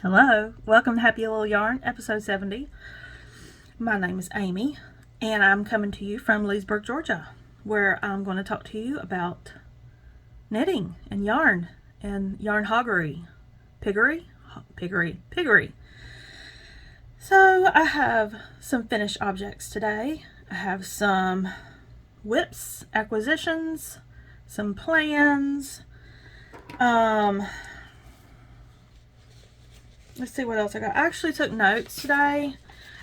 Hello, welcome to Happy Little Yarn, episode 70. My name is Amie, and I'm coming to you from Leesburg, Georgia, where I'm going to talk to you about knitting and yarn hoggery. Piggery. So I have some finished objects today. I have some whips, acquisitions, some plans, let's see what else I got. I actually took notes today,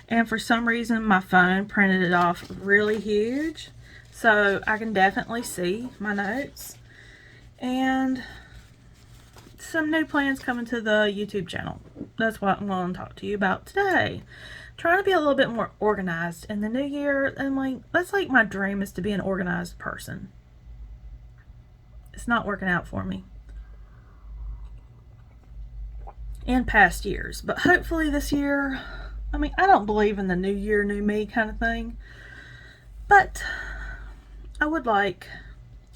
and for some reason my phone printed it off really huge, so I can definitely see my notes. And some new plans coming to the YouTube channel. That's what I'm going to talk to you about today. Trying to be a little bit more organized in the new year, and that's like my dream, is to be an organized person. It's not working out for me in past years, but hopefully this year. I don't believe in the new year, new me kind of thing, but I would like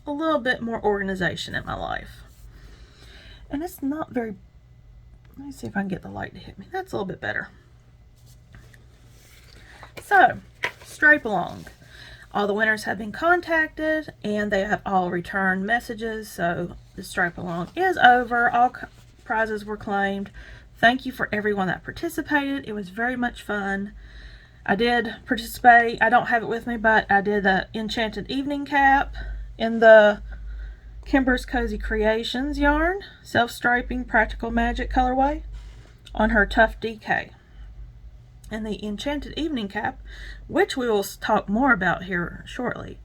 a little bit more organization in my life. And it's not very, let me see if I can get the light to hit me. That's a little bit better. So, stripe along. All the winners have been contacted, and they have all returned messages, so the stripe along is over. All prizes were claimed. Thank you for everyone that participated. It was very much fun. I did participate. I don't have it with me, but I did the Enchanted evening cap in the Kimber's Cozy Creations yarn, self-striping practical magic colorway, on her Tough DK. And the Enchanted evening cap, which we will talk more about here shortly,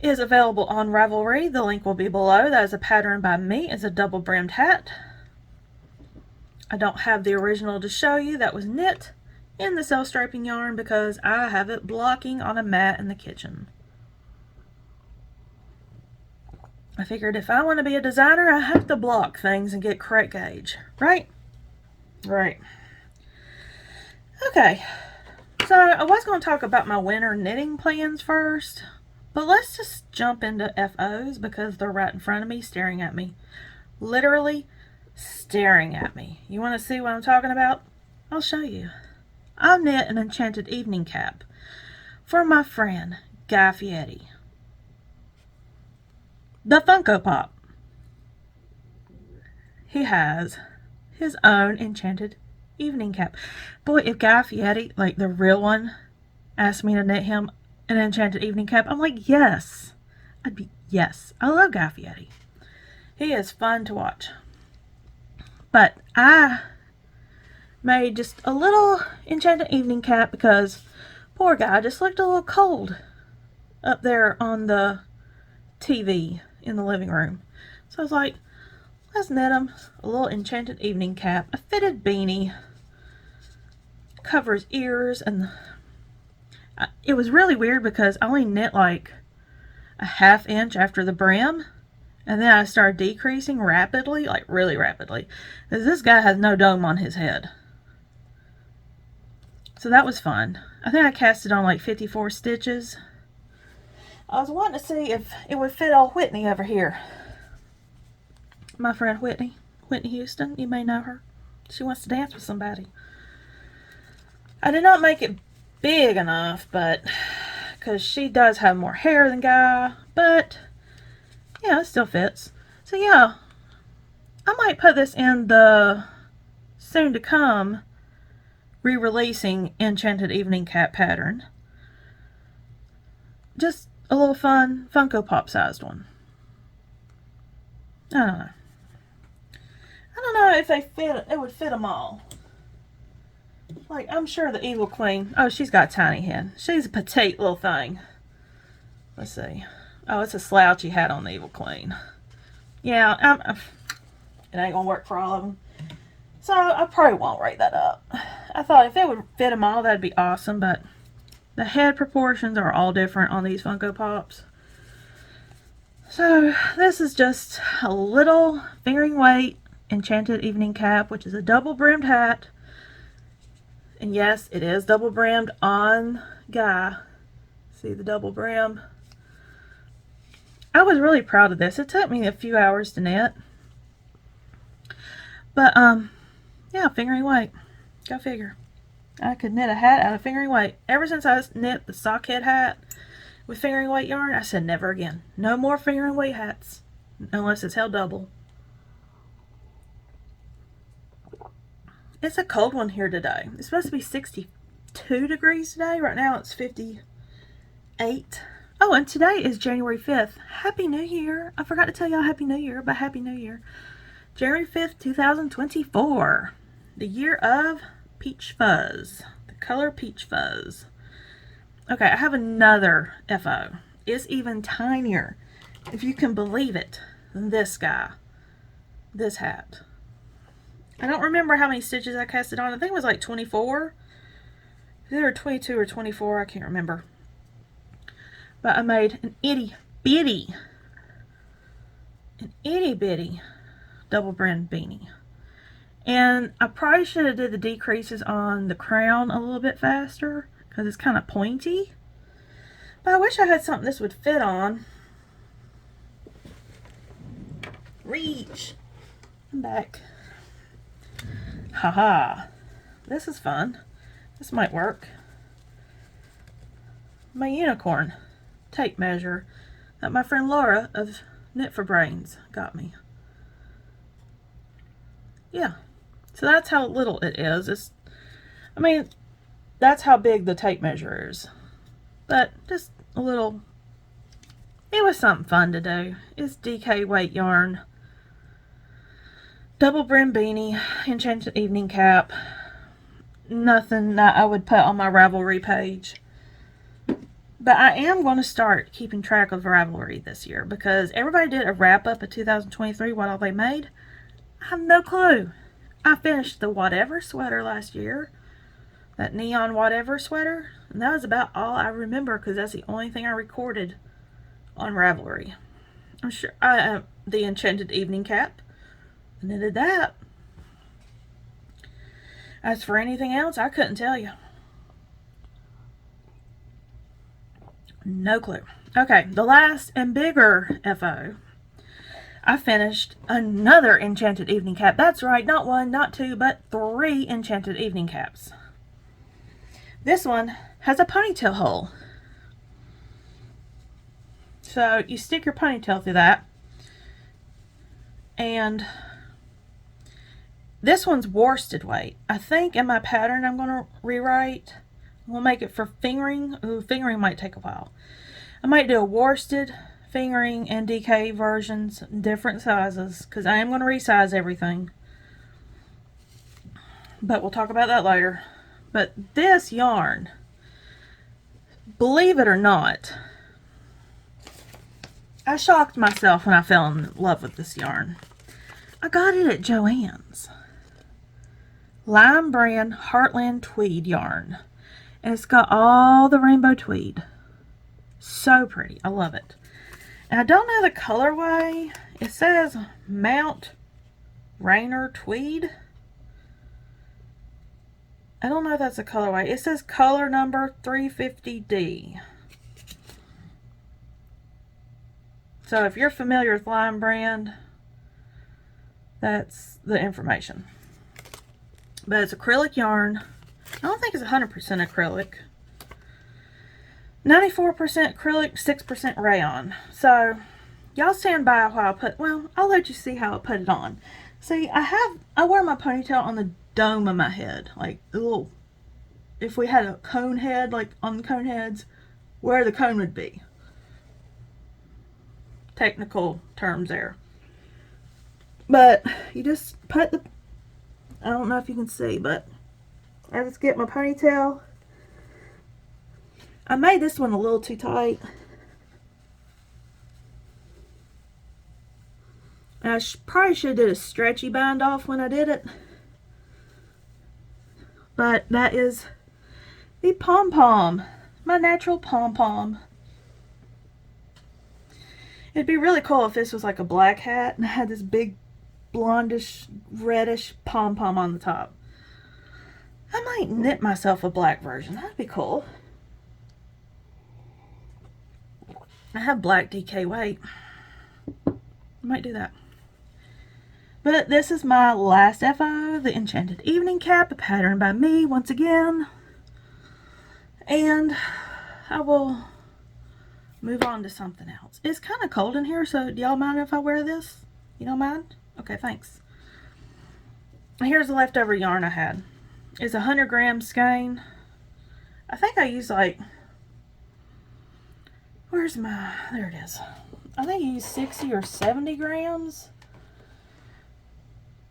is available on Ravelry. The link will be below. That is a pattern by me. It's a double brimmed hat. I don't have the original to show you. That was knit in the self-striping yarn because I have it blocking on a mat in the kitchen. I figured if I want to be a designer, I have to block things and get correct gauge, right? Right. Okay, so I was going to talk about my winter knitting plans first, but let's just jump into FOs because they're right in front of me, staring at me. Literally staring at me. You want to see what I'm talking about? I'll show you. I knit an Enchanted evening cap for my friend Guy Fieri, the Funko Pop. He has his own Enchanted evening cap. Boy, if Guy Fieri, like the real one, asked me to knit him an Enchanted evening cap, I'm like, yes. I'd be, yes. I love Guy Fieri. He is fun to watch. But I made just a little Enchanted evening cap because poor guy just looked a little cold up there on the TV in the living room. So I was like, let's knit him a little Enchanted evening cap, a fitted beanie, covers ears, and it was really weird because I only knit like a ½ inch after the brim, and then I started decreasing rapidly, like really rapidly, because this guy has no dome on his head. So that was fun. I think I cast it on like 54 stitches. I was wanting to see if it would fit old Whitney over here. My friend Whitney Houston, you may know her. She wants to dance with somebody. I did not make it big enough, but because she does have more hair than Guy, but yeah, it still fits. So yeah, I might put this in the soon to come re-releasing Enchanted evening cap pattern. Just a little fun Funko Pop sized one. I don't know. I don't know if it would fit them all. Like, I'm sure the Evil Queen, oh, she's got a tiny head. She's a petite little thing. Let's see. Oh, it's a slouchy hat on the Evil Queen. Yeah, it ain't gonna work for all of them. So I probably won't rate that up. I thought if it would fit them all, that'd be awesome, but the head proportions are all different on these Funko Pops. So this is just a little fingering weight Enchanted evening cap, which is a double brimmed hat. And yes, it is double brimmed on Guy. See the double brim? I was really proud of this. It took me a few hours to knit. But Yeah, fingering weight. Go figure. I could knit a hat out of fingering weight. Ever since I knit the sockhead hat with fingering weight yarn, I said never again. No more fingering weight hats. Unless it's held double. It's a cold one here today. It's supposed to be 62 degrees today. Right now it's 58. Oh, and today is January 5th. Happy New Year. I forgot to tell y'all Happy New Year, but Happy New Year. January 5th, 2024. The year of Peach Fuzz. The color Peach Fuzz. Okay, I have another FO. It's even tinier, if you can believe it, than this guy. This hat. I don't remember how many stitches I casted on. I think it was like 24. Either 22 or 24, I can't remember. But I made an itty bitty double brim beanie. And I probably should have did the decreases on the crown a little bit faster because it's kind of pointy. But I wish I had something this would fit on. Reach. I'm back. Haha. This is fun. This might work. My unicorn tape measure that my friend Laura of Knit for Brains got me. Yeah. So that's how little it is. I mean, that's how big the tape measure is. But just a little, it was something fun to do. It's DK weight yarn. Double brim beanie, Enchanted evening cap. Nothing that I would put on my Ravelry page. But I am going to start keeping track of Ravelry this year because everybody did a wrap up of 2023, what all they made. I have no clue. I finished the whatever sweater last year. That neon whatever sweater. And that was about all I remember because that's the only thing I recorded on Ravelry. I'm sure the Enchanted evening cap. I knitted that. As for anything else, I couldn't tell you. No clue. Okay, the last and bigger FO. I finished another Enchanted evening cap. That's right, not one, not two, but 3 Enchanted evening caps. This one has a ponytail hole. So you stick your ponytail through that. And this one's worsted weight. I think in my pattern I'm going to rewrite. We'll make it for fingering. Ooh, fingering might take a while. I might do a worsted, fingering, and DK versions, different sizes, because I am going to resize everything. But we'll talk about that later. But this yarn, believe it or not, I shocked myself when I fell in love with this yarn. I got it at Joann's. Lime brand Heartland Tweed yarn. And it's got all the rainbow tweed. So pretty. I love it. And I don't know the colorway. It says Mount Rainier Tweed. I don't know if that's a colorway. It says color number 350D. So if you're familiar with Lime brand, that's the information. But it's acrylic yarn. I don't think it's 100% acrylic. 94% acrylic, 6% rayon. So y'all stand by while I'll let you see how I put it on. See, I wear my ponytail on the dome of my head, like a little, if we had a cone head, like on the cone heads, where the cone would be. Technical terms there. But you just put I don't know if you can see, but I just get my ponytail. I made this one a little too tight. And I probably should have did a stretchy bind off when I did it. But that is the pom-pom. My natural pom-pom. It'd be really cool if this was like a black hat and I had this big blondish, reddish pom-pom on the top. I might knit myself a black version. That'd be cool. I have black DK weight. I might do that. But this is my last FO, the Enchanted Evening Cap, a pattern by me once again. And I will move on to something else. It's kind of cold in here, so do y'all mind if I wear this? You don't mind? Okay, thanks. Here's the leftover yarn I had. It's 100 grams skein. I think I used like, where's my, there it is. I think I used 60 or 70 grams.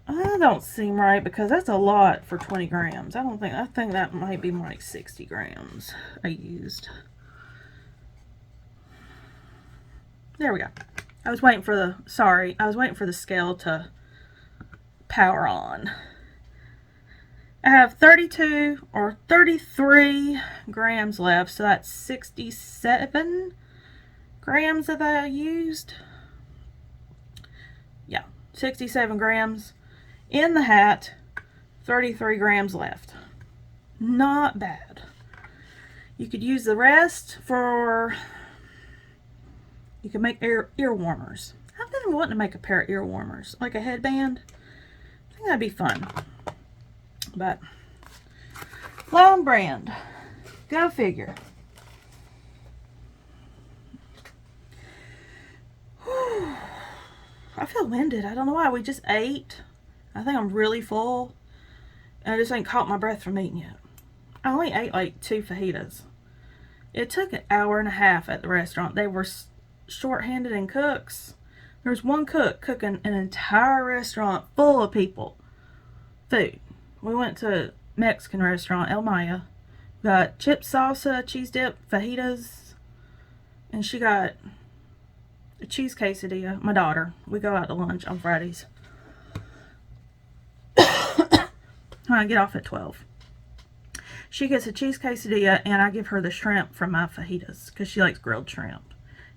That don't seem right because that's a lot for 20 grams. I think that might be more like 60 grams I used. There we go. I was waiting for the scale to power on. I have 32 or 33 grams left, so that's 67 grams that I used. Yeah, 67 grams in the hat, 33 grams left. Not bad. You could use the rest for, you could make ear warmers. I've been wanting to make a pair of ear warmers, like a headband. I think that'd be fun. But Long Brand, go figure. Whew. I feel winded. I don't know why. We just ate. I think I'm really full. And I just ain't caught my breath from eating yet. I only ate like 2 fajitas. It took an hour and a half at the restaurant. They were short-handed in cooks. There was one cook cooking an entire restaurant full of people. Food. We went to a Mexican restaurant, El Maya. Got chip salsa, cheese dip, fajitas. And she got a cheese quesadilla. My daughter. We go out to lunch on Fridays. I get off at 12. She gets a cheese quesadilla and I give her the shrimp from my fajitas because she likes grilled shrimp.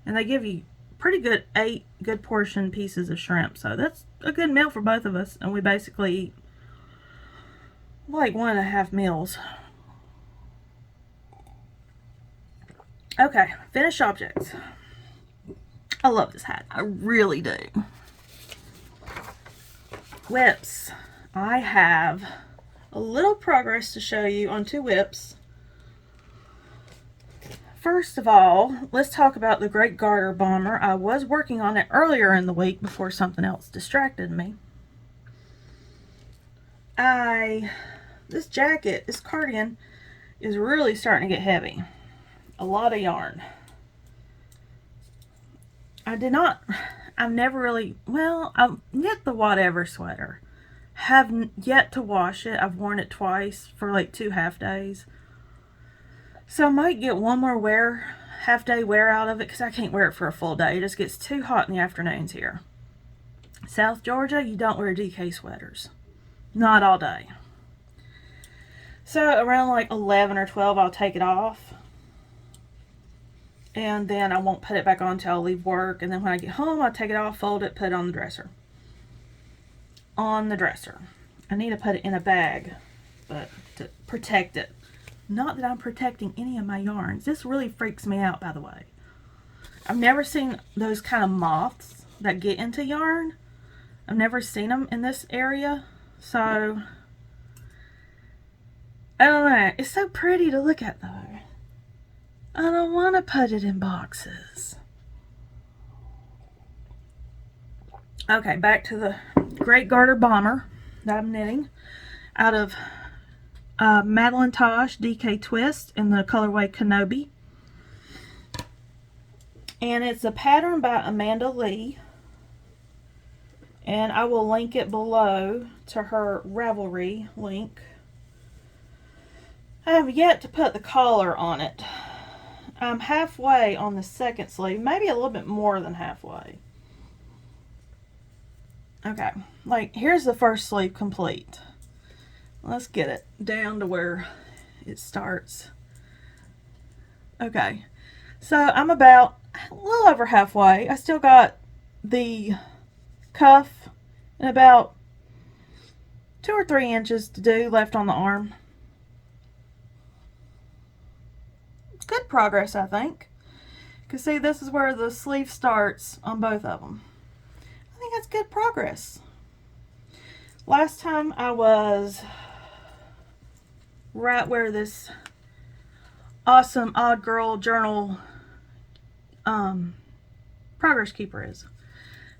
And they give you pretty good 8 good portion pieces of shrimp. So that's a good meal for both of us. And we basically eat like 1.5 meals. Okay, finished objects. I love this hat. I really do. Whips. I have a little progress to show you on 2 whips. First of all, let's talk about the Great Garter Bomber. I was working on it earlier in the week before something else distracted me. This jacket, this cardigan, is really starting to get heavy. A lot of yarn. I've never really, well, I've knit the whatever sweater. Have yet to wash it. I've worn it twice for like 2 half days. So I might get one more half day wear out of it because I can't wear it for a full day. It just gets too hot in the afternoons here. South Georgia, you don't wear DK sweaters. Not all day. So around like 11 or 12, I'll take it off. And then I won't put it back on until I leave work. And then when I get home, I'll take it off, fold it, put it on the dresser. On the dresser. I need to put it in a bag, but to protect it. Not that I'm protecting any of my yarns. This really freaks me out, by the way. I've never seen those kind of moths that get into yarn. I've never seen them in this area. So, I don't know. It's so pretty to look at, though. I don't want to put it in boxes. Okay, back to the Great Garter Bomber that I'm knitting out of MadTosh DK Twist in the colorway Kenobi. And it's a pattern by Amanda Lee. And I will link it below to her Ravelry link. I have yet to put the collar on it. I'm halfway on the second sleeve, maybe a little bit more than halfway. Okay, like here's the first sleeve complete. Let's get it down to where it starts. Okay, so I'm about a little over halfway. I still got the cuff and about 2 or 3 inches to do left on the arm. Good progress, I think. Because see, this is where the sleeve starts on both of them. I think that's good progress. Last time I was right where this awesome Odd Girl Journal progress keeper is.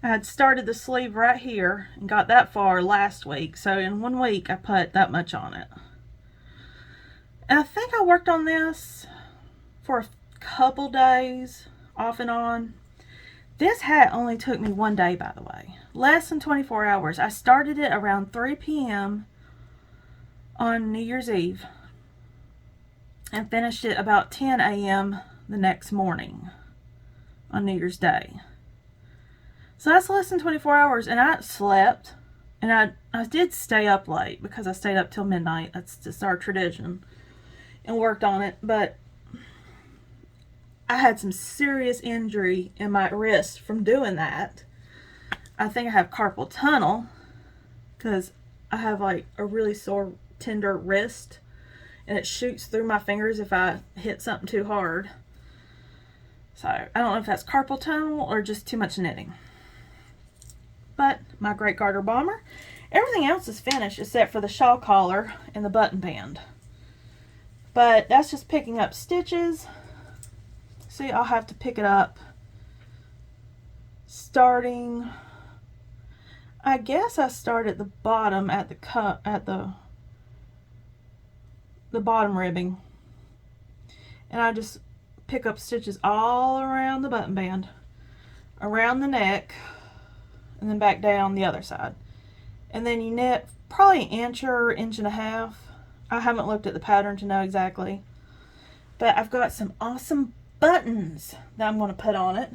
I had started the sleeve right here and got that far last week, so in 1 week I put that much on it. And I think I worked on this for a couple days off and on. This hat only took me 1 day, by the way. Less than 24 hours. I started it around 3 p.m. on New Year's Eve and finished it about 10 a.m. the next morning on New Year's Day. So that's less than 24 hours, and I slept, and I did stay up late because I stayed up till midnight. That's just our tradition, and worked on it, but I had some serious injury in my wrist from doing that. I think I have carpal tunnel because I have like a really sore, tender wrist, and it shoots through my fingers if I hit something too hard. So I don't know if that's carpal tunnel or just too much knitting. But my great garter bomber, everything else is finished except for the shawl collar and the button band. But that's just picking up stitches. See, I'll have to pick it up starting, I guess I start at the bottom at the cut at the bottom ribbing, and I just pick up stitches all around the button band, around the neck, and then back down the other side. And then you knit probably an inch or inch and a half. I haven't looked at the pattern to know exactly, but I've got some awesome buttons that I'm going to put on it.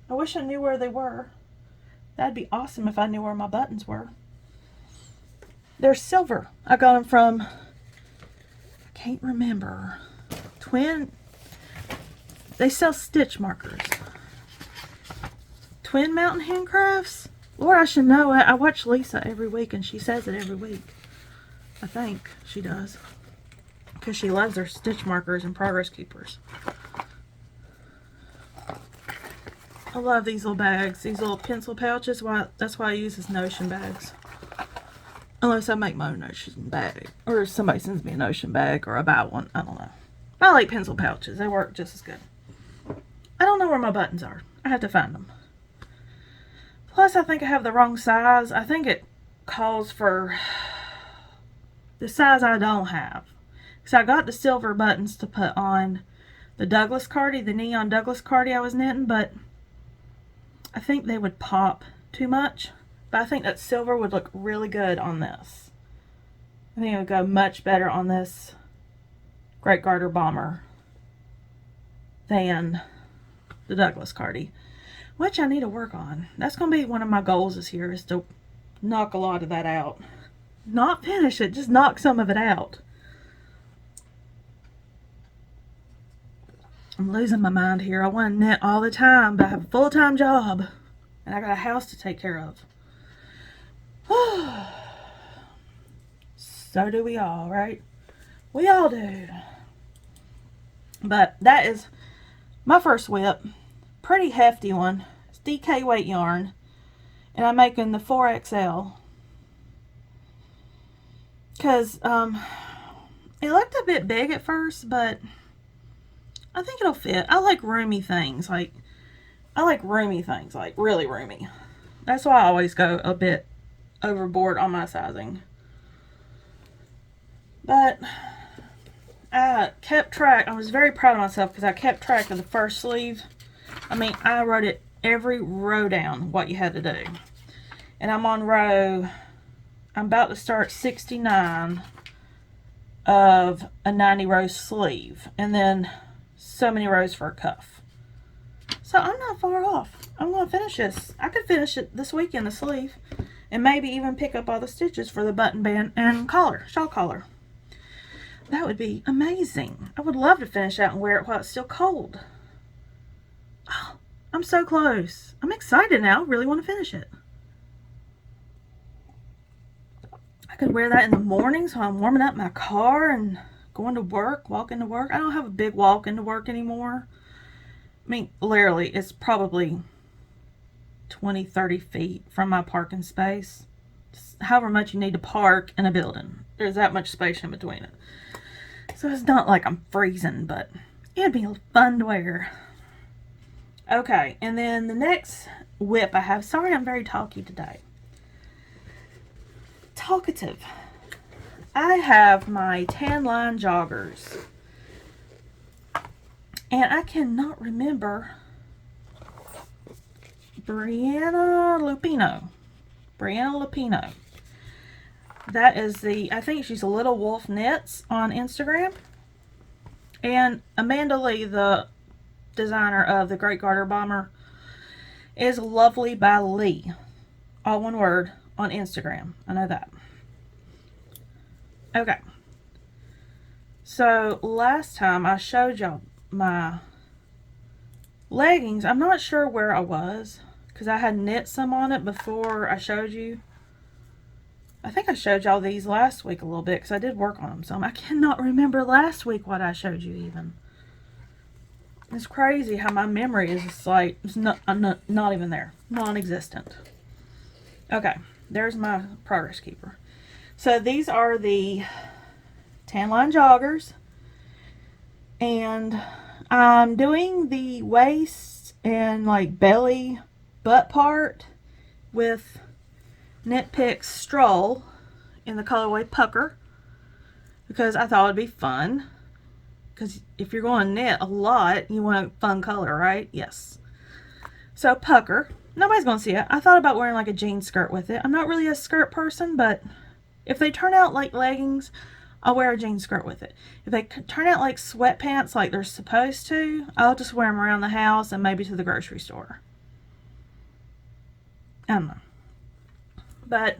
I wish I knew where they were. That'd be awesome if I knew where my buttons were. They're silver. I got them from, I can't remember, they sell stitch markers. Twin Mountain Handcrafts? Lord, I should know it. I watch Lisa every week, and she says it every week. I think she does, because she loves her stitch markers and progress keepers. I love these little bags, these little pencil pouches. That's why I use as Notion bags. Unless I make my own Notion bag, or somebody sends me a Notion bag, or I buy one. I don't know. I like pencil pouches. They work just as good. I don't know where my buttons are. I have to find them. Plus, I think I have the wrong size. I think it calls for the size I don't have. So I got the silver buttons to put on the Douglas Cardi, the neon Douglas Cardi I was knitting, but I think they would pop too much. But I think that silver would look really good on this. I think it would go much better on this Great Garter Bomber than the Douglas Cardi, which I need to work on. That's going to be one of my goals this year, is to knock a lot of that out. Not finish it, just knock some of it out. I'm losing my mind here. I want to knit all the time, but I have a full-time job, and I got a house to take care of. So do we all, right? We all do. But that is my first whip. Pretty hefty one. It's DK weight yarn, and I'm making the 4XL because it looked a bit big at first, but I think it'll fit. I like roomy things, like really roomy. That's why I always go a bit overboard on my sizing. But I kept track. I was very proud of myself because I kept track of the first sleeve. I mean, I wrote it every row down, what you had to do. And I'm about to start 69 of a 90 row sleeve. And then so many rows for a cuff. So I'm not far off. I'm going to finish this. I could finish it this weekend, the sleeve. And maybe even pick up all the stitches for the button band and collar, shawl collar. That would be amazing. I would love to finish out and wear it while it's still cold. Oh, I'm so close. I'm excited now. I really want to finish it. I could wear that in the morning so I'm warming up my car and going to work, walking to work. I don't have a big walk into work anymore. I mean, literally, it's probably 20, 30 feet from my parking space. however much you need to park in a building. There's that much space in between it. So it's not like I'm freezing, but it'd be fun to wear. Okay, and then the next whip I have, sorry I'm very talky today. Talkative. I have my tan line joggers. And I cannot remember Brianna Luppino. That is I think she's a Little Wolf Knits on Instagram. And Amanda Lee, the designer of the Great Garter Bomber, is Lovely by Lee. All one word on Instagram. I know that. Okay. So last time I showed y'all my leggings. I'm not sure where I was because I had knit some on it before I showed you. I think I showed y'all these last week a little bit because I did work on them some. I cannot remember last week what I showed you even. It's crazy how my memory is just like, I'm not even there. Non-existent. Okay, there's my progress keeper. So these are the tan line joggers. And I'm doing the waist and like belly butt part with Knit Picks Stroll in the colorway Pucker because I thought it'd be fun. Because if you're going to knit a lot, you want a fun color, right? Yes. So Pucker. Nobody's going to see it. I thought about wearing like a jean skirt with it. I'm not really a skirt person, but if they turn out like leggings, I'll wear a jean skirt with it. If they turn out like sweatpants like they're supposed to, I'll just wear them around the house and maybe to the grocery store. I don't know. But,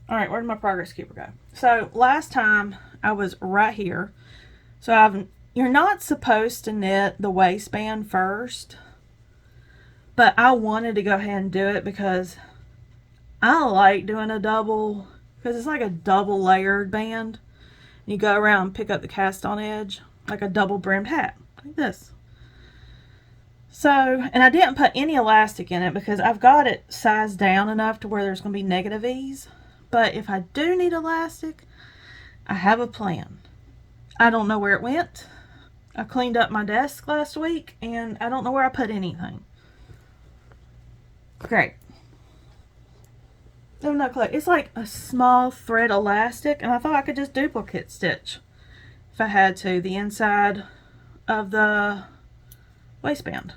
alright, where did my progress keeper go? So, last time I was right here. So, you're not supposed to knit the waistband first. But I wanted to go ahead and do it because I like doing a double, because it's like a double layered band. You go around and pick up the cast on edge, like a double brimmed hat, like this. So, and I didn't put any elastic in it because I've got it sized down enough to where there's going to be negative ease. But if I do need elastic, I have a plan. I don't know where it went. I cleaned up my desk last week and I don't know where I put anything. Great. Oh, no clue. It's like a small thread elastic, and I thought I could just duplicate stitch if I had to the inside of the waistband.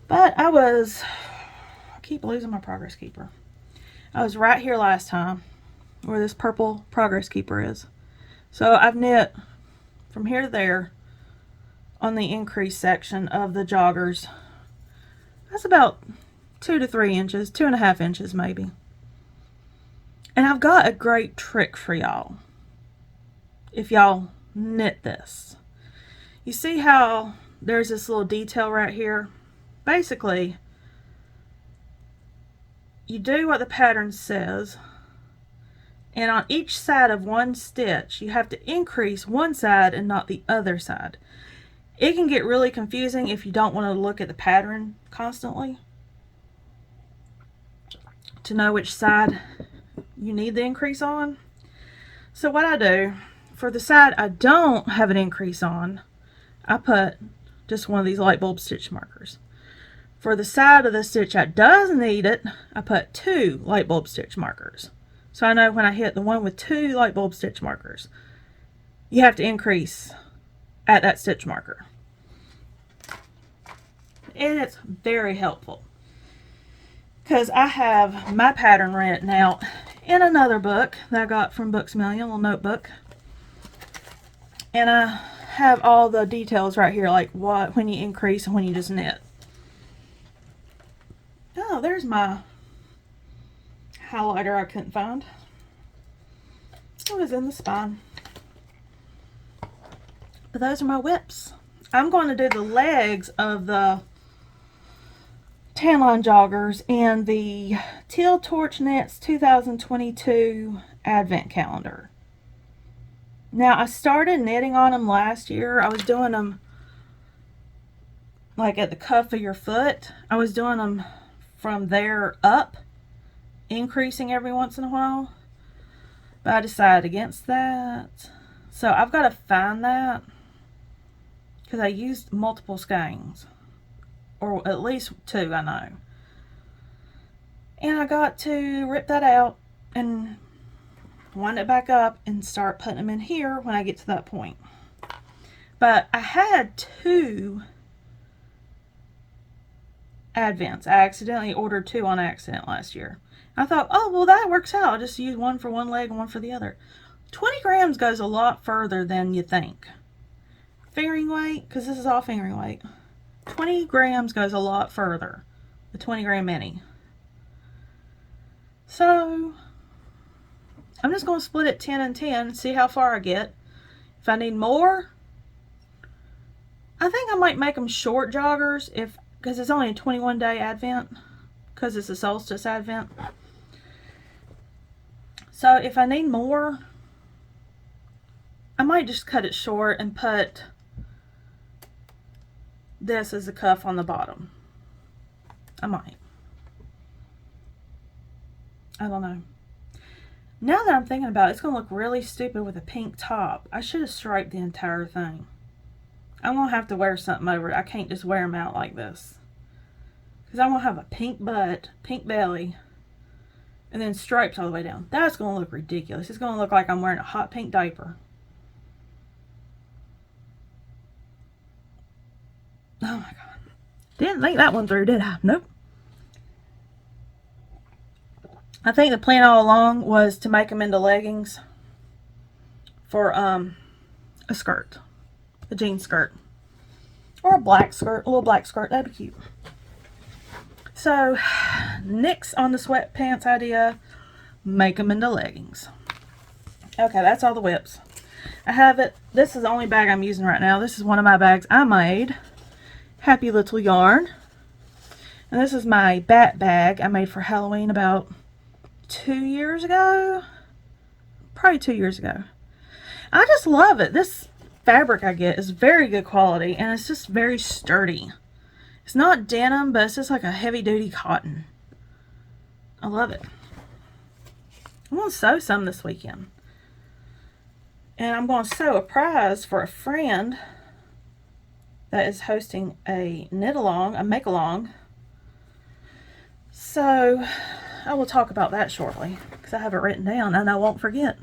But I keep losing my progress keeper. I was right here last time where this purple progress keeper is. So I've knit from here to there on the increase section of the joggers. That's about 2 to 3 inches, 2.5 inches maybe. And I've got a great trick for y'all if y'all knit this. You see how there's this little detail right here? Basically, you do what the pattern says, and on each side of one stitch you have to increase one side and not the other side. It can get really confusing if you don't want to look at the pattern constantly to know which side you need the increase on. So what I do, for the side I don't have an increase on, I put just one of these light bulb stitch markers. For the side of the stitch that does need it, I put 2 light bulb stitch markers. So I know when I hit the one with 2 light bulb stitch markers, you have to increase at that stitch marker. And it's very helpful, because I have my pattern written out in another book that I got from Books Million, a little notebook. And I have all the details right here, like when you increase and when you just knit. Oh, there's my highlighter I couldn't find. It was in the spine. But those are my whips. I'm going to do the legs of the tan line joggers and the Teal Torch Knits 2022 Advent Calendar. Now, I started knitting on them last year. I was doing them like at the cuff of your foot. I was doing them from there up. increasing every once in a while. But I decided against that. So I've got to find that, because I used multiple skeins, or at least 2, I know. And I got to rip that out and wind it back up and start putting them in here when I get to that point. But I had 2 Advents. I accidentally ordered 2 on accident last year. I thought, oh, well, that works out. I'll just use one for one leg and one for the other. 20 grams goes a lot further than you think. Fingering weight, because this is all fingering weight. 20 grams goes a lot further. The 20 gram mini. So, I'm just going to split it 10 and 10 and see how far I get. If I need more, I think I might make them short joggers, because it's only a 21-day Advent, because it's a solstice Advent. So if I need more, I might just cut it short and put this as a cuff on the bottom. I might. I don't know. Now that I'm thinking about it, it's going to look really stupid with a pink top. I should have striped the entire thing. I'm going to have to wear something over it. I can't just wear them out like this. Because I'm going to have a pink butt, pink belly, and then stripes all the way down. That's going to look ridiculous. It's going to look like I'm wearing a hot pink diaper. Oh my God. Didn't think that one through, did I? Nope. I think the plan all along was to make them into leggings for a skirt. A jean skirt. Or a black skirt. A little black skirt. That'd be cute. So, nix on the sweatpants idea. Make them into leggings. Okay, that's all the whips. I have it. This is the only bag I'm using right now. This is one of my bags I made. Happy Little Yarn. And this is my bat bag I made for Halloween about 2 years ago. Probably 2 years ago. I just love it. This fabric I get is very good quality, and it's just very sturdy. It's not denim, but it's just like a heavy duty cotton. I love it. I'm going to sew some this weekend. And I'm going to sew a prize for a friend that is hosting a knit along, a make along. So I will talk about that shortly, because I have it written down and I won't forget.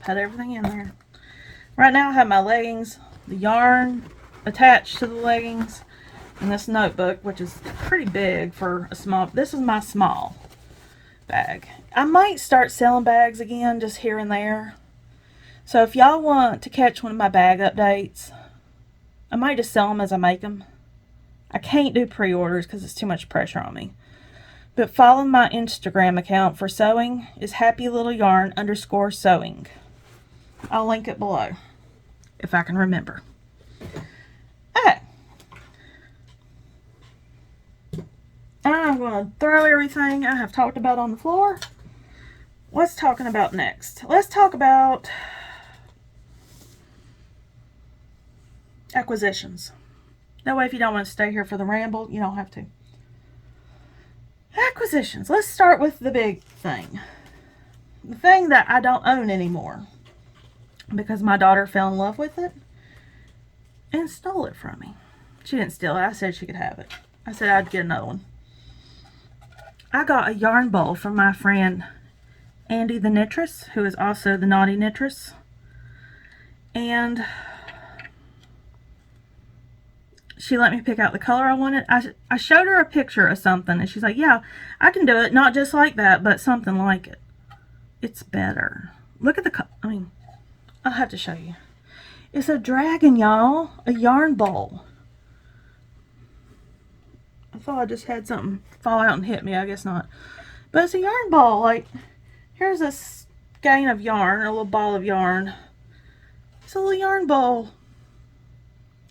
Put everything in there. Right now I have my leggings, the yarn attached to the leggings, and this notebook, which is pretty big for a small. This is my small bag. I might start selling bags again, just here and there. So if y'all want to catch one of my bag updates, I might just sell them as I make them. I can't do pre-orders because it's too much pressure on me. But follow my Instagram account for sewing is happylittleyarn_sewing. I'll link it below if I can remember. Okay. I'm going to throw everything I have talked about on the floor. What's talking about next? Let's talk about acquisitions. That way, if you don't want to stay here for the ramble, you don't have to. Acquisitions. Let's start with the big thing. The thing that I don't own anymore, because my daughter fell in love with it and stole it from me. She didn't steal it. I said she could have it. I said I'd get another one. I got a yarn bowl from my friend Andy the Knitress, who is also the Naughty Knitress. And she let me pick out the color I wanted. I showed her a picture of something, and she's like, yeah, I can do it. Not just like that, but something like it. It's better. Look at the I mean, I'll have to show you. It's a dragon, y'all. A yarn bowl. I thought I just had something fall out and hit me. I guess not. But it's a yarn ball. Like, here's a skein of yarn, or a little ball of yarn. It's a little yarn bowl.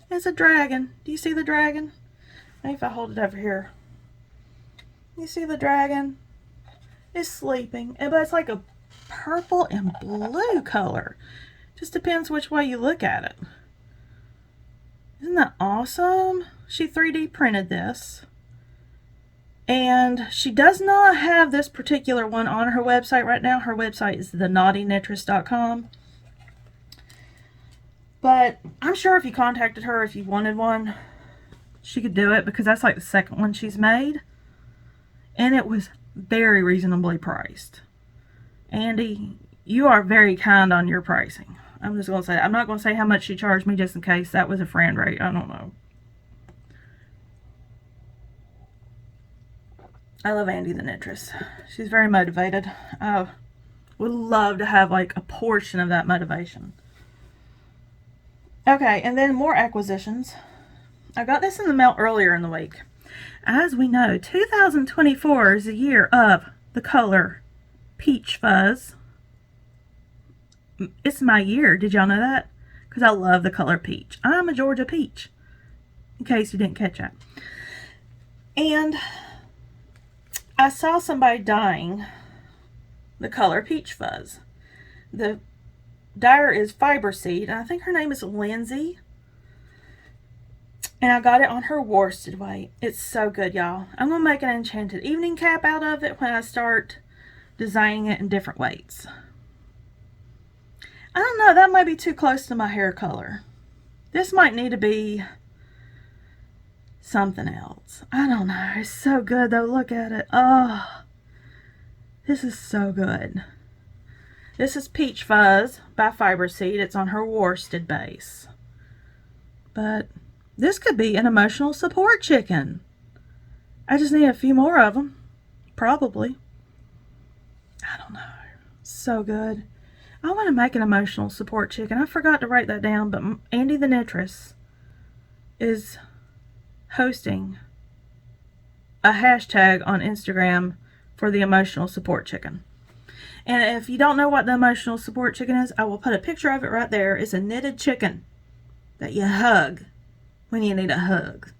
It's a dragon. Do you see the dragon? Maybe if I hold it over here. You see the dragon? It's sleeping. But it's like a purple and blue color. Just depends which way you look at it. Isn't that awesome? She 3D printed this. And she does not have this particular one on her website right now. Her website is thenaughtyknitress.com. But I'm sure if you contacted her, if you wanted one, she could do it, because that's like the second one she's made. And it was very reasonably priced. Andy, you are very kind on your pricing. I'm just going to say, I'm not going to say how much she charged me just in case that was a friend rate. I don't know. I love Andy the Nitress. She's very motivated. I would love to have like a portion of that motivation. Okay, and then more acquisitions. I got this in the mail earlier in the week. As we know, 2024 is the year of the color Peach Fuzz. It's my year. Did y'all know that? Because I love the color peach. I'm a Georgia peach, in case you didn't catch that. And I saw somebody dyeing the color Peach Fuzz. The dyer is Fiber Seed, and I think her name is Lindsay. And I got it on her worsted weight. It's so good, y'all. I'm going to make an Enchanted evening cap out of it when I start designing it in different weights. I don't know, that might be too close to my hair color. This might need to be something else. I don't know. It's so good though. Look at it. Oh, this is so good. This is Peach Fuzz by Fiber Seed. It's on her worsted base. But this could be an emotional support chicken. I just need a few more of them. Probably. I don't know. So good. I want to make an emotional support chicken. I forgot to write that down, but Andy the Nitress is hosting a hashtag on Instagram for the emotional support chicken. And if you don't know what the emotional support chicken is, I will put a picture of it right there. It's a knitted chicken that you hug when you need a hug.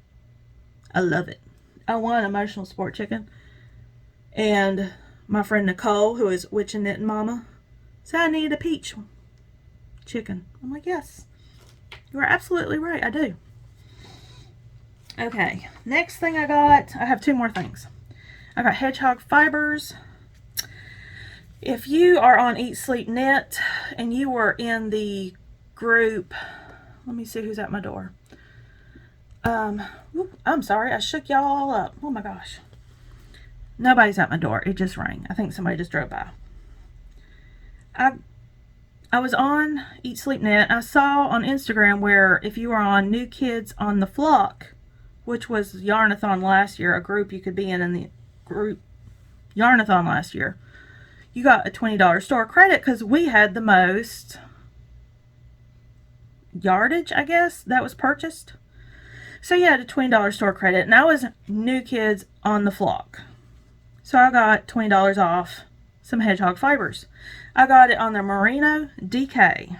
I love it. I want an emotional support chicken. And my friend Nicole, who is Witch and Knitting Mama, said I needed a peach chicken. I'm like, yes, you are absolutely right. I do. Okay, next thing I have two more things. I got hedgehog fibers. If you are on Eat Sleep Knit and you were in the group, let me see who's at my door. I'm sorry, I shook y'all all up. Oh my gosh. Nobody's at my door. It just rang. I think somebody just drove by. I was on Eat Sleep Knit. I saw on Instagram where if you were on New Kids on the Flock, which was Yarnathon last year, a group you could be in the group Yarnathon last year, you got a $20 store credit because we had the most yardage, I guess, that was purchased. So you had a $20 store credit, and I was New Kids on the Flock. So I got $20 off some hedgehog fibers. I got it on the Merino DK.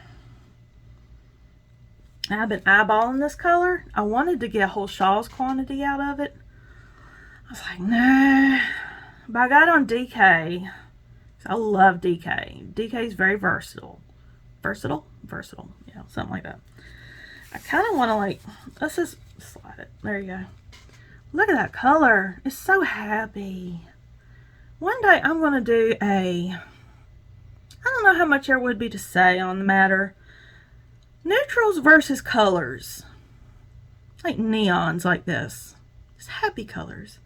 I've been eyeballing this color. I wanted to get a whole shawl's quantity out of it. I was like, no. But I got it on DK. I love DK. DK is very versatile. Versatile? Versatile. Yeah, something like that. I kind of want to like, let's just slide it. There you go. Look at that color. It's so happy. One day I'm going to do I don't know how much there would be to say on the matter. Neutrals versus colors. Like neons like this. Just happy colors.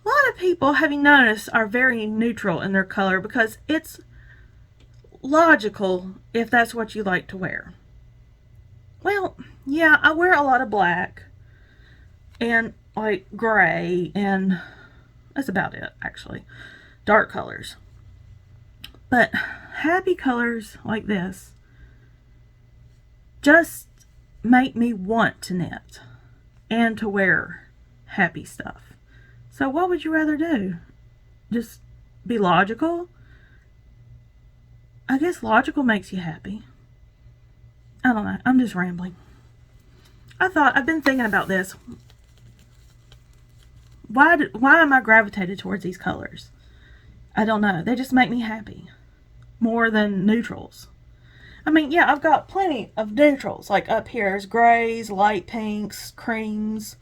A lot of people, have you noticed, are very neutral in their color because it's logical if that's what you like to wear. Well, yeah, I wear a lot of black and like gray, and that's about it, actually. Dark colors. But happy colors like this just make me want to knit and to wear happy stuff. So what would you rather do? Just be logical? I guess logical makes you happy. I don't know. I'm just rambling. I've been thinking about this. Why am I gravitated towards these colors? I don't know. They just make me happy. More than neutrals. I mean, yeah, I've got plenty of neutrals. Like up here is grays, light pinks, creams.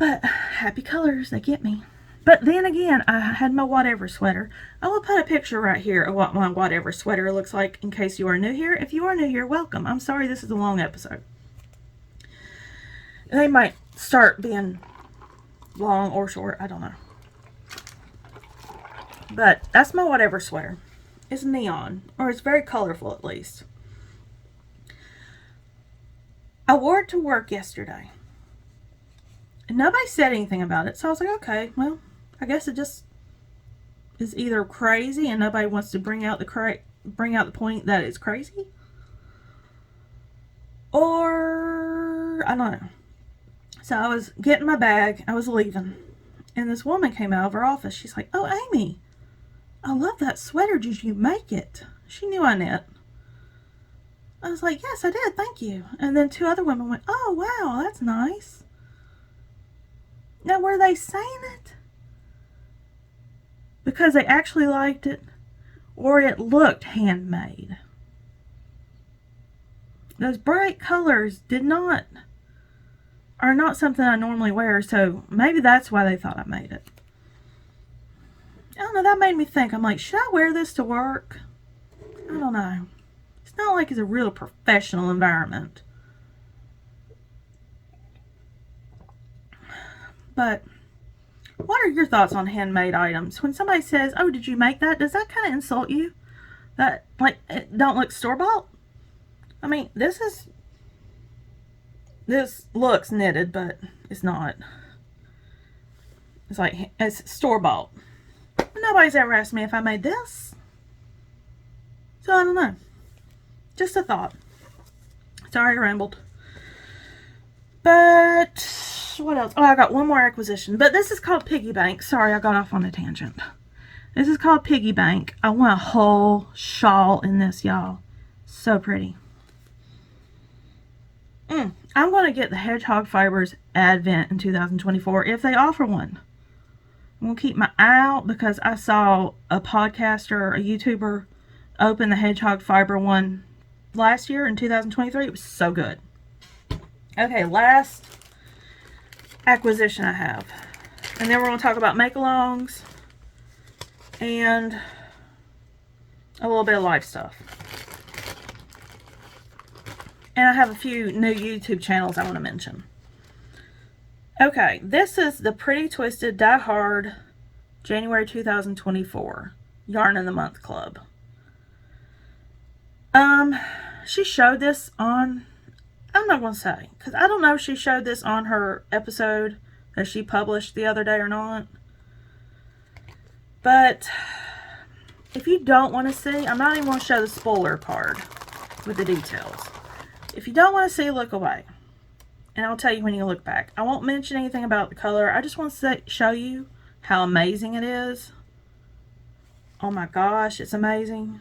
But happy colors, they get me. But then again, I had my whatever sweater. I will put a picture right here of what my whatever sweater looks like in case you are new here. If you are new here, welcome. I'm sorry this is a long episode. They might start being long or short, I don't know. But that's my whatever sweater. It's neon, or it's very colorful at least. I wore it to work yesterday. And nobody said anything about it, so I was like, okay, well, I guess it just is either crazy and nobody wants to bring out the point that it's crazy, or I don't know. So I was getting my bag, I was leaving, and this woman came out of her office. She's like, "Oh, Amie, I love that sweater. Did you make it?" She knew Annette. I was like, "Yes, I did, thank you." And then 2 other women went, "Oh, wow, that's nice." Now, were they saying it because they actually liked it, or it looked handmade? Those bright colors are not something I normally wear, so maybe that's why they thought I made it. I don't know, that made me think. I'm like, should I wear this to work? I don't know. It's not like it's a real professional environment. But what are your thoughts on handmade items? When somebody says, "Oh, did you make that?" Does that kind of insult you? That, like, it don't look store-bought? I mean, this looks knitted, but it's not. It's like, it's store-bought. Nobody's ever asked me if I made this. So I don't know. Just a thought. Sorry I rambled. But what else? Oh, I got one more acquisition. But this is called Piggy Bank. Sorry, I got off on a tangent. This is called Piggy Bank. I want a whole shawl in this, y'all. So pretty. I'm going to get the Hedgehog Fibers Advent in 2024 if they offer one. I'm going to keep my eye out because I saw a podcaster, a YouTuber, open the Hedgehog Fiber one last year in 2023. It was so good. Okay, last acquisition I have. And then we're going to talk about make-alongs and a little bit of life stuff. And I have a few new YouTube channels I want to mention. Okay, this is the Pretty Twisted Die Hard January 2024 Yarn in the Month Club. She showed this on, I'm not going to say, because I don't know if she showed this on her episode that she published the other day or not. But if you don't want to see, I'm not even going to show the spoiler card with the details. If you don't want to see, look away. And I'll tell you when you look back. I won't mention anything about the color. I just want to show you how amazing it is. Oh my gosh, it's amazing.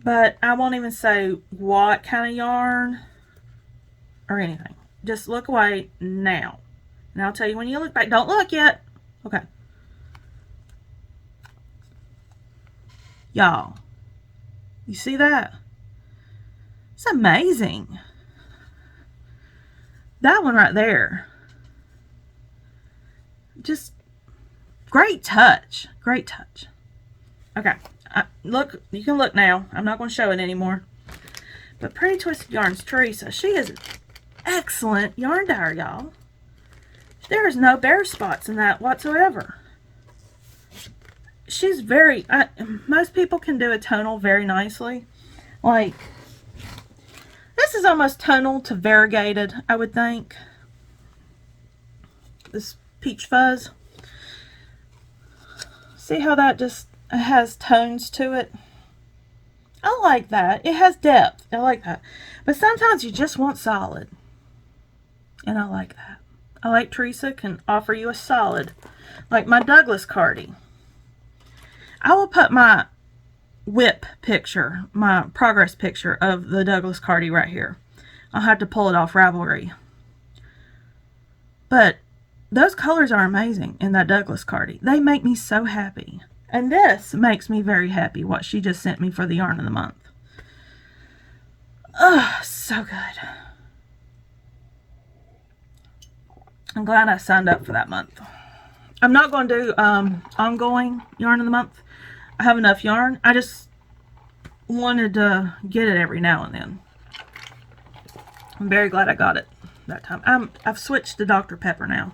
But I won't even say what kind of yarn or anything. Just look away now. And I'll tell you when you look back. Don't look yet. Okay. Y'all, you see that? It's amazing. That one right there. Just great touch. Great touch. Okay. Look, you can look now. I'm not going to show it anymore. But Pretty Twisted Yarns Teresa, she is an excellent yarn dyer, y'all. There is no bare spots in that whatsoever. She's very, most people can do a tonal very nicely. Like, this is almost tonal to variegated, I would think. This peach fuzz. See how that just has tones to it? I like that. It has depth. I like that. But sometimes you just want solid. And I like that. I like Teresa can offer you a solid. Like my Douglas Cardi. I will put my whip picture, my progress picture of the Douglas Cardi right here. I'll have to pull it off Ravelry. But those colors are amazing in that Douglas Cardi. They make me so happy. And this makes me very happy, what she just sent me for the yarn of the month. Oh, so good. I'm glad I signed up for that month. I'm not going to do ongoing yarn of the month. I have enough yarn. I just wanted to get it every now and then. I'm very glad I got it that time. I've switched to Dr. Pepper now.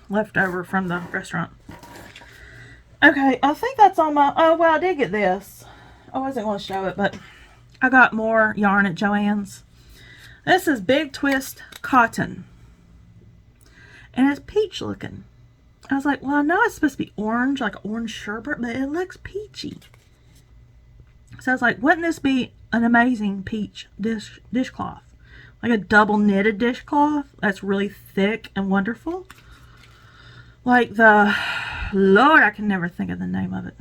Leftover from the restaurant. Okay, I think that's all my... Oh, well, I did get this. I wasn't going to show it, but I got more yarn at Joann's. This is Big Twist Cotton. And it's peach looking. I was like, well, I know it's supposed to be orange, like orange sherbet, but it looks peachy. So I was like, wouldn't this be an amazing peach dishcloth? Like a double knitted dishcloth that's really thick and wonderful. Like the... Lord, I can never think of the name of it.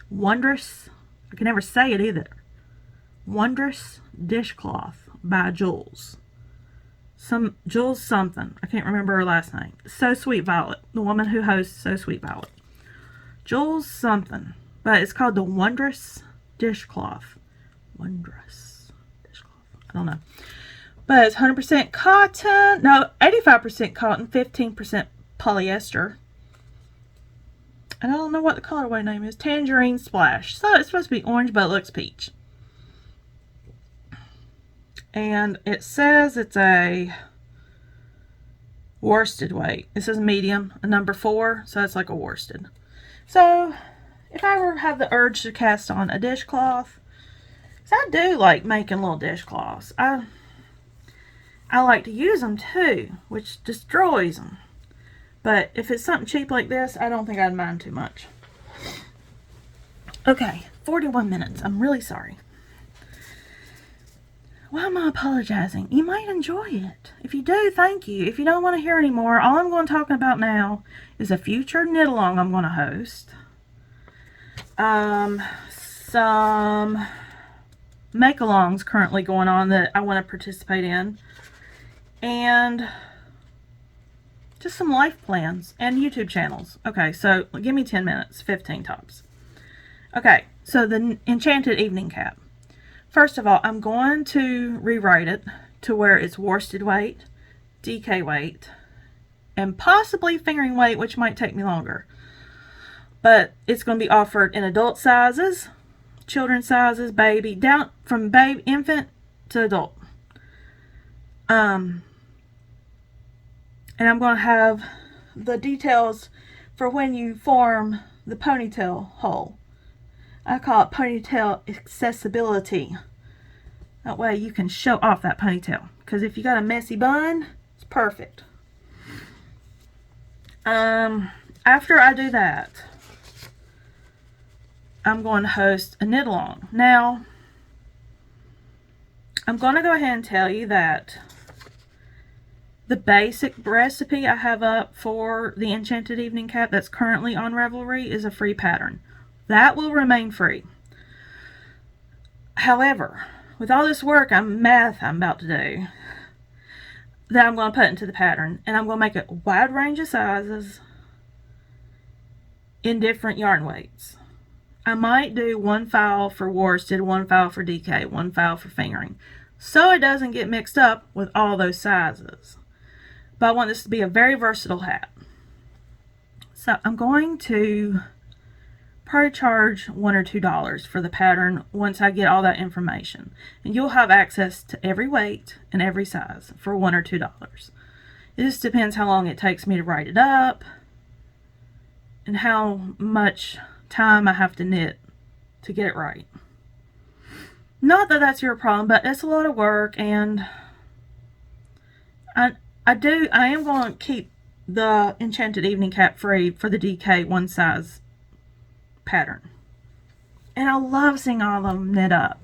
Wondrous. I can never say it either. Wondrous Dishcloth by Jooles. Jooles something. I can't remember her last name. So Sweet Violet. The woman who hosts So Sweet Violet. Jooles something. But it's called the Wondrous Dishcloth. Wondrous Dishcloth. I don't know. But it's 100% cotton. No, 85% cotton. 15% polyester. And I don't know what the colorway name is. Tangerine Splash. So it's supposed to be orange, but it looks peach. And it says it's a worsted weight. It says medium, a number 4, so it's like a worsted. So if I ever have the urge to cast on a dishcloth, because I do like making little dishcloths. I like to use them too, which destroys them. But if it's something cheap like this, I don't think I'd mind too much. Okay, 41 minutes. I'm really sorry. Why am I apologizing? You might enjoy it. If you do, thank you. If you don't want to hear anymore, all I'm going to talk about now is a future knit-along I'm going to host. Some make-alongs currently going on that I want to participate in. And just some life plans and YouTube channels. Okay, so give me 10 minutes, 15 tops. Okay, so the Enchanted evening cap. First of all, I'm going to rewrite it to where it's worsted weight, DK weight, and possibly fingering weight, which might take me longer. But it's going to be offered in adult sizes, children's sizes, baby, down from baby, infant to adult. And I'm going to have the details for when you form the ponytail hole. I call it ponytail accessibility. That way you can show off that ponytail. Because if you got a messy bun, it's perfect. After I do that, I'm going to host a knit-along. Now, I'm going to go ahead and tell you that the basic recipe I have up for the Enchanted Evening Cap that's currently on Ravelry is a free pattern. That will remain free. However, with all this math I'm about to do, that I'm going to put into the pattern, and I'm going to make a wide range of sizes in different yarn weights. I might do one file for worsted, one file for DK, one file for fingering, so it doesn't get mixed up with all those sizes. But I want this to be a very versatile hat. So I'm going to probably charge $1 or $2 for the pattern once I get all that information. And you'll have access to every weight and every size for $1 or $2. It just depends how long it takes me to write it up and how much time I have to knit to get it right. Not that that's your problem, but it's a lot of work, and I am going to keep the Enchanted Evening Cap free for the DK one size pattern. And I love seeing all of them knit up.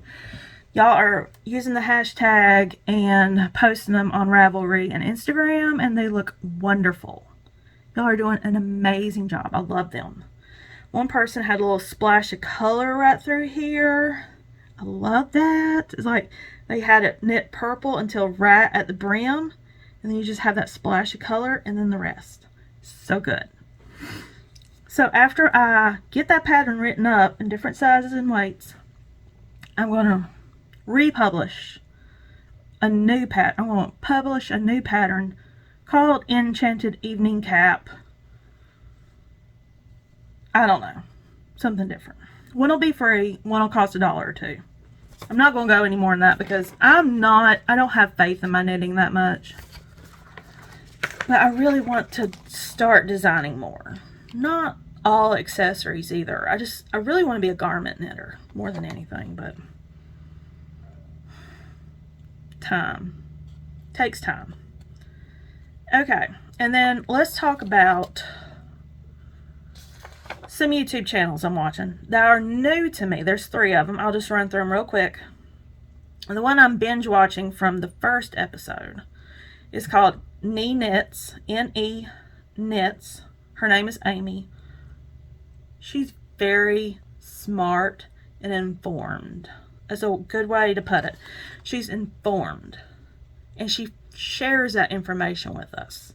Y'all are using the hashtag and posting them on Ravelry and Instagram, and they look wonderful. Y'all are doing an amazing job. I love them. One person had a little splash of color right through here. I love that. It's like they had it knit purple until right at the brim. And then you just have that splash of color and then the rest. So good. So after I get that pattern written up in different sizes and weights, I'm going to republish a new pattern. I'm going to publish a new pattern called Enchanted Evening Cap. I don't know. Something different. One will be free. One will cost $1 or $2. I'm not going to go any more than that because I don't have faith in my knitting that much. But I really want to start designing more. Not all accessories either. I really want to be a garment knitter more than anything, but time. Takes time. Okay, and then let's talk about some YouTube channels I'm watching that are new to me. There's 3 of them. I'll just run through them real quick. The one I'm binge watching from the first episode is called Knee Knits. N-E Knits. Her name is Amie. She's very smart and informed. That's a good way to put it. She's informed. And she shares that information with us.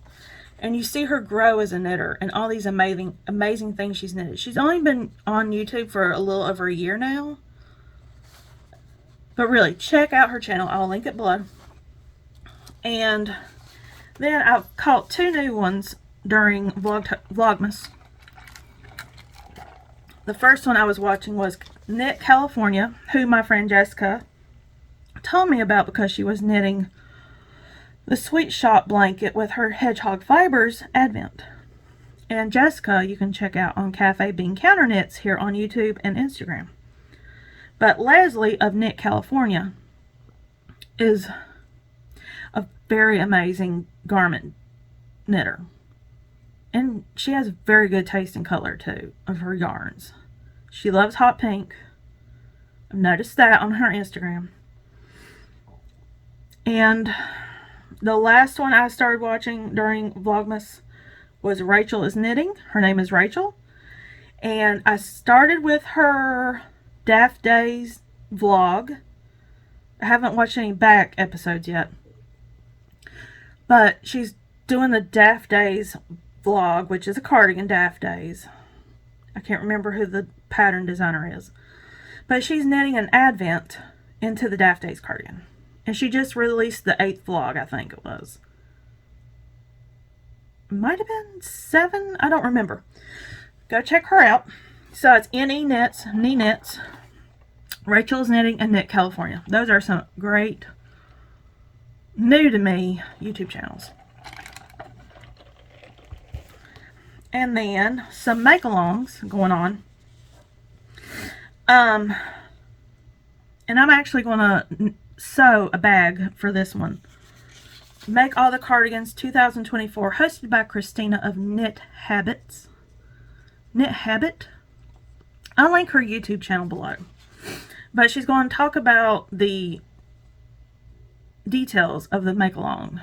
And you see her grow as a knitter and all these amazing things she's knitted. She's only been on YouTube for a little over a year now. But really, check out her channel. I'll link it below. And then I've caught 2 new ones during Vlogmas. The first one I was watching was Knit California, who my friend Jessica told me about because she was knitting the Sweet Shop blanket with her Hedgehog Fibers Advent. And Jessica you can check out on Cafe Bean Counter Knits here on YouTube and Instagram. But Leslie of Knit California is a very amazing garment knitter. And she has very good taste in color too of her yarns. She loves hot pink. I've noticed that on her Instagram. And the last one I started watching during Vlogmas was Rachel is Knitting. Her name is Rachel. And I started with her Daft Days vlog. I haven't watched any back episodes yet. But she's doing the Daft Days vlog, which is a cardigan Daft Days. I can't remember who the pattern designer is. But she's knitting an Advent into the Daft Days cardigan. And she just released the 8th vlog, I think it was. Might have been 7, I don't remember. Go check her out. So it's N-E Knits, Knee Knits, Rachel's Knitting, and Knit California. Those are some great, new to me YouTube channels. And then some make-alongs going on. And I'm actually going to sew a bag for this one. Make All the Cardigans 2024, hosted by Christina of Knit Habits. Knit Habit. I'll link her YouTube channel below. But she's going to talk about the details of the make-along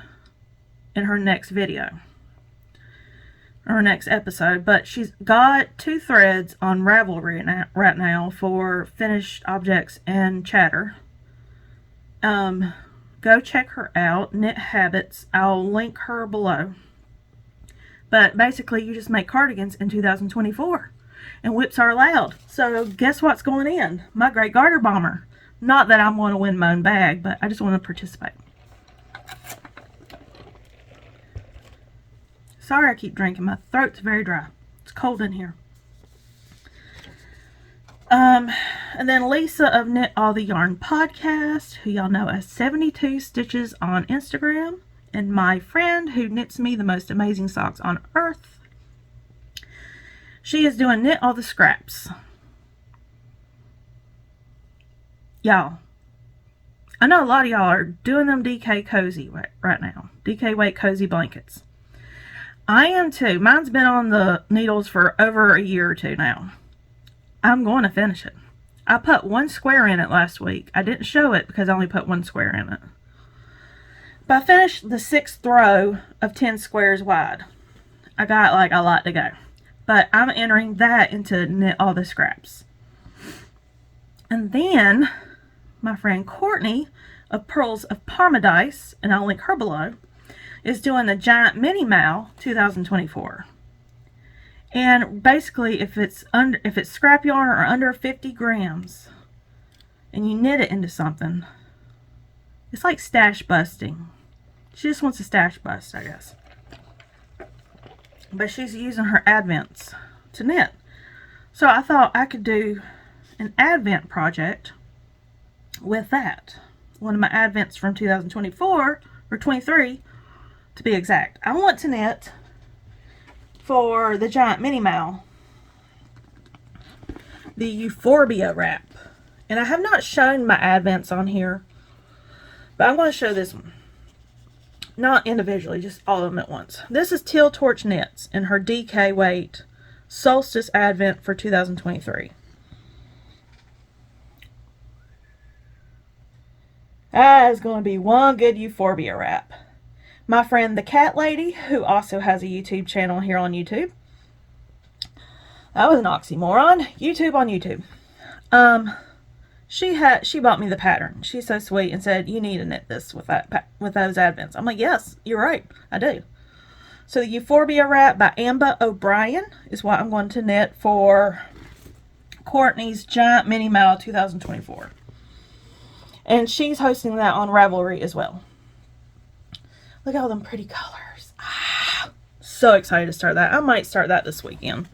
in her next video. Or next episode. But she's got 2 threads on Ravelry right now for finished objects and chatter. Go check her out, Knit Habits. I'll link her below. But basically, you just make cardigans in 2024. And whips are allowed. So, guess what's going in? My Great Garter Bomber. Not that I want to win my own bag, but I just want to participate. Sorry I keep drinking. My throat's very dry. It's cold in here. And then Lisa of Knit All the Yarn podcast, who y'all know as 72 Stitches on Instagram, and my friend who knits me the most amazing socks on earth. She is doing Knit All the Scraps. Y'all, I know a lot of y'all are doing them DK Cozy right now. DK Weight Cozy blankets. I am too. Mine's been on the needles for over a year or 2 now. I'm going to finish it. I put 1 square in it last week. I didn't show it because I only put 1 square in it. But I finished the 6th row of 10 squares wide. I got like a lot to go. But I'm entering that into Knit All the Scraps. And then my friend Courtney of Pearls of Parmadice, and I'll link her below, is doing the Giant Mini Mal 2024. And basically, if it's scrap yarn or under 50 grams, and you knit it into something, it's like stash busting. She just wants a stash bust, I guess. but she's using her Advents to knit. So I thought I could do an Advent project with that. One of my Advents from 2024, or 23 to be exact. I want to knit for the giant Minnie Mouse the Euphorbia wrap. And I have not shown my Advents on here, but I'm going to show this one. Not individually, just all of them at once. This is Teal Torch Knits in her DK weight Solstice Advent for 2023. That is going to be one good Euphorbia wrap. My friend the Cat Lady, who also has a YouTube channel here on YouTube. That was an oxymoron. YouTube on YouTube. She bought me the pattern. She's so sweet and said, you need to knit this with those Advents. I'm like, yes, you're right. I do. So the Euphorbia wrap by Amba O'Brien is what I'm going to knit for Courtney's Giant Minnie Mouse 2024. And she's hosting that on Ravelry as well. Look at all them pretty colors. Ah, so excited to start that. I might start that this weekend.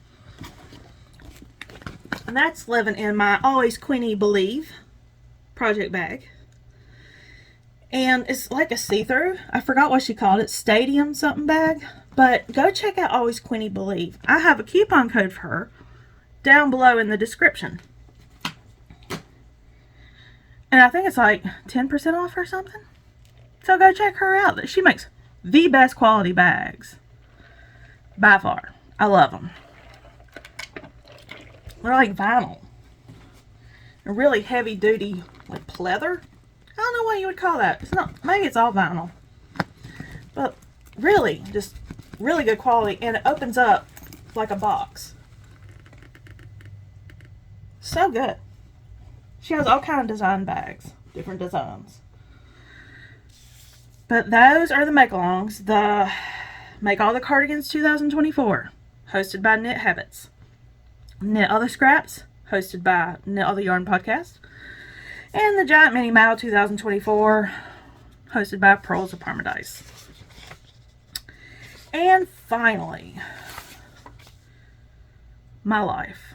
And that's living in my Always Queenie Believe project bag. And it's like a see-through. I forgot what she called it. Stadium something bag. But go check out Always Queenie Believe. I have a coupon code for her down below in the description. And I think it's like 10% off or something. So go check her out. She makes the best quality bags. By far. I love them. They're like vinyl. A really heavy duty, like pleather. I don't know what you would call that. It's not, maybe it's all vinyl. But really, just really good quality. And it opens up like a box. So good. She has all kind of design bags. Different designs. But those are the make-alongs. The Make All the Cardigans 2024. Hosted by Knit Habits. Knit All the Scraps, hosted by Knit All the Yarn Podcast. And the Giant Minnie Mouse 2024, hosted by Pearls of Paradise. And finally, my life.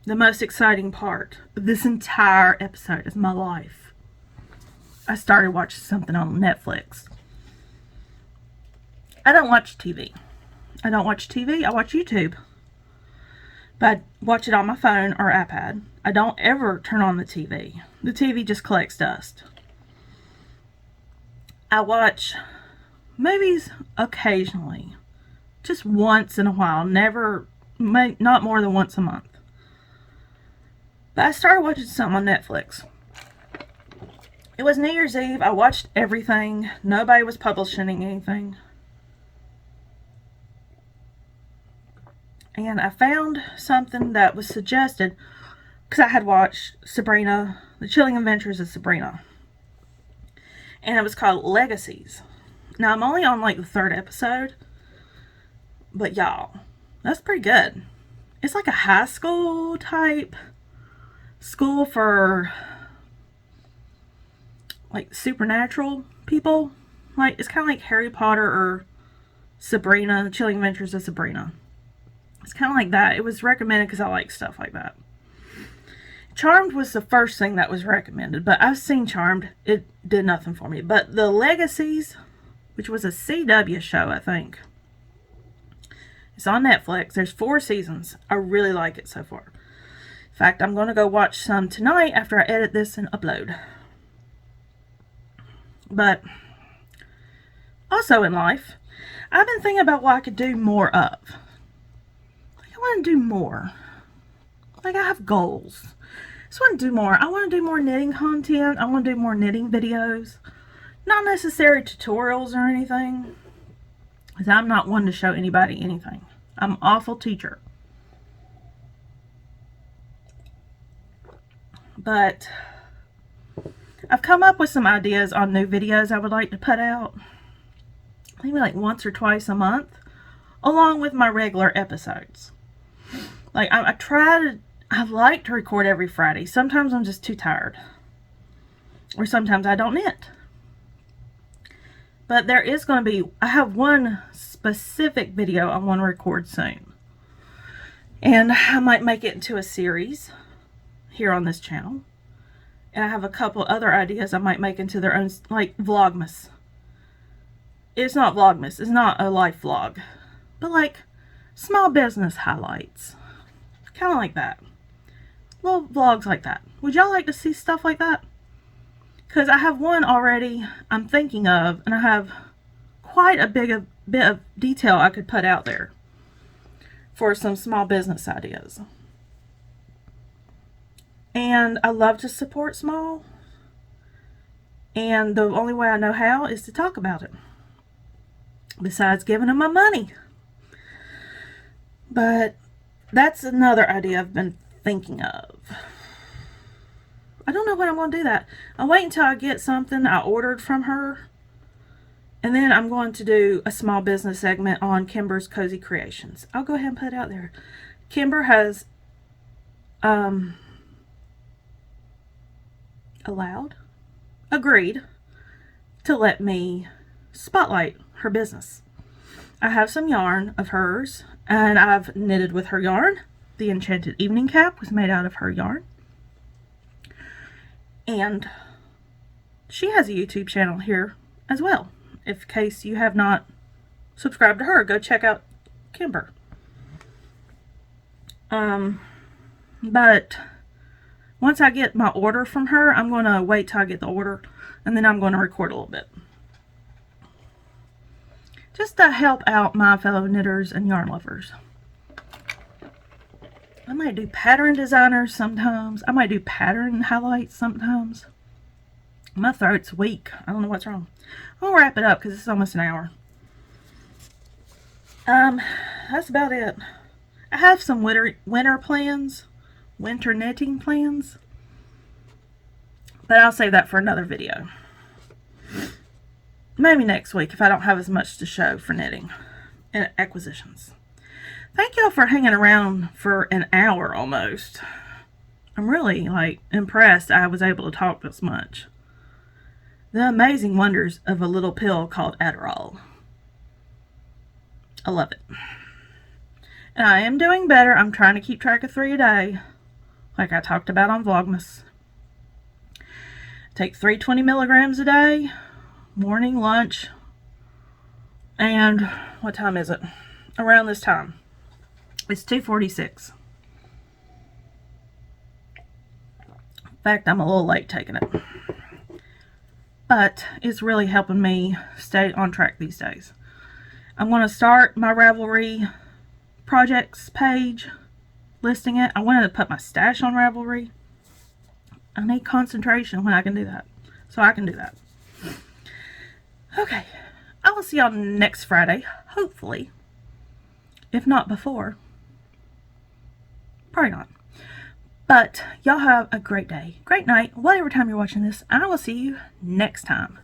The most exciting part of this entire episode is my life. I started watching something on Netflix. I don't watch TV. I watch YouTube. But I watch it on my phone or iPad. I don't ever turn on the TV. The TV just collects dust. I watch movies occasionally. Just once in a while. Not more than once a month. But I started watching something on Netflix. It was New Year's Eve. I watched everything. Nobody was publishing anything. And I found something that was suggested because I had watched Sabrina, The Chilling Adventures of Sabrina. And it was called Legacies. Now, I'm only on like the 3rd episode. But y'all, that's pretty good. It's like a high school type school for like supernatural people. Like, it's kind of like Harry Potter or Sabrina, The Chilling Adventures of Sabrina. It's kind of like that. It was recommended because I like stuff like that. Charmed was the first thing that was recommended, but I've seen Charmed. It did nothing for me. But the Legacies, which was a CW show, I think. It's on Netflix. There's 4 seasons. I really like it so far. In fact, I'm going to go watch some tonight after I edit this and upload. But also in life, I've been thinking about what I could do more of. I want to do more. Like, I have goals. I just want to do more. I want to do more knitting content. I want to do more knitting videos. Not necessarily tutorials or anything. Because I'm not one to show anybody anything. I'm an awful teacher. But I've come up with some ideas on new videos I would like to put out. Maybe like once or twice a month. Along with my regular episodes. Like, I like to record every Friday. Sometimes I'm just too tired. Or sometimes I don't knit. But there is going to be, I have one specific video I want to record soon. And I might make it into a series here on this channel. And I have a couple other ideas I might make into their own, like Vlogmas. It's not Vlogmas, it's not a life vlog. But like small business highlights. Kind of like that. Little vlogs like that. Would y'all like to see stuff like that? Because I have one already I'm thinking of, and I have quite a bit of detail I could put out there for some small business ideas. And I love to support small, and the only way I know how is to talk about it, besides giving them my money. But that's another idea I've been thinking of. I don't know when I'm going to do that. I'll wait until I get something I ordered from her. And then I'm going to do a small business segment on Kimber's Cozy Creations. I'll go ahead and put it out there. Kimber has agreed to let me spotlight her business. I have some yarn of hers, and I've knitted with her yarn. The Enchanted evening cap was made out of her yarn. And she has a YouTube channel here as well. In case you have not subscribed to her, go check out Kimber. But once I get my order from her, I'm going to wait till I get the order, and then I'm going to record a little bit. Just to help out my fellow knitters and yarn lovers. I might do pattern designers sometimes. I might do pattern highlights sometimes. My throat's weak. I don't know what's wrong. I'll wrap it up because it's almost an hour. That's about it. I have some winter plans. Winter knitting plans. But I'll save that for another video. Maybe next week if I don't have as much to show for knitting and acquisitions. Thank y'all for hanging around for an hour almost. I'm really impressed I was able to talk this much. The amazing wonders of a little pill called Adderall. I love it. And I am doing better. I'm trying to keep track of 3 a day, like I talked about on Vlogmas. Take 3 20 milligrams a day, morning, lunch, and what time is it? Around this time. It's 2:46. In fact, I'm a little late taking it. But it's really helping me stay on track these days. I'm going to start my Ravelry projects page, listing it. I wanted to put my stash on Ravelry. I need concentration when I can do that. So I can do that. Okay. I will see y'all next Friday, hopefully. If not before. Probably not. But y'all have a great day, great night, whatever time you're watching this. I will see you next time.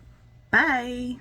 Bye.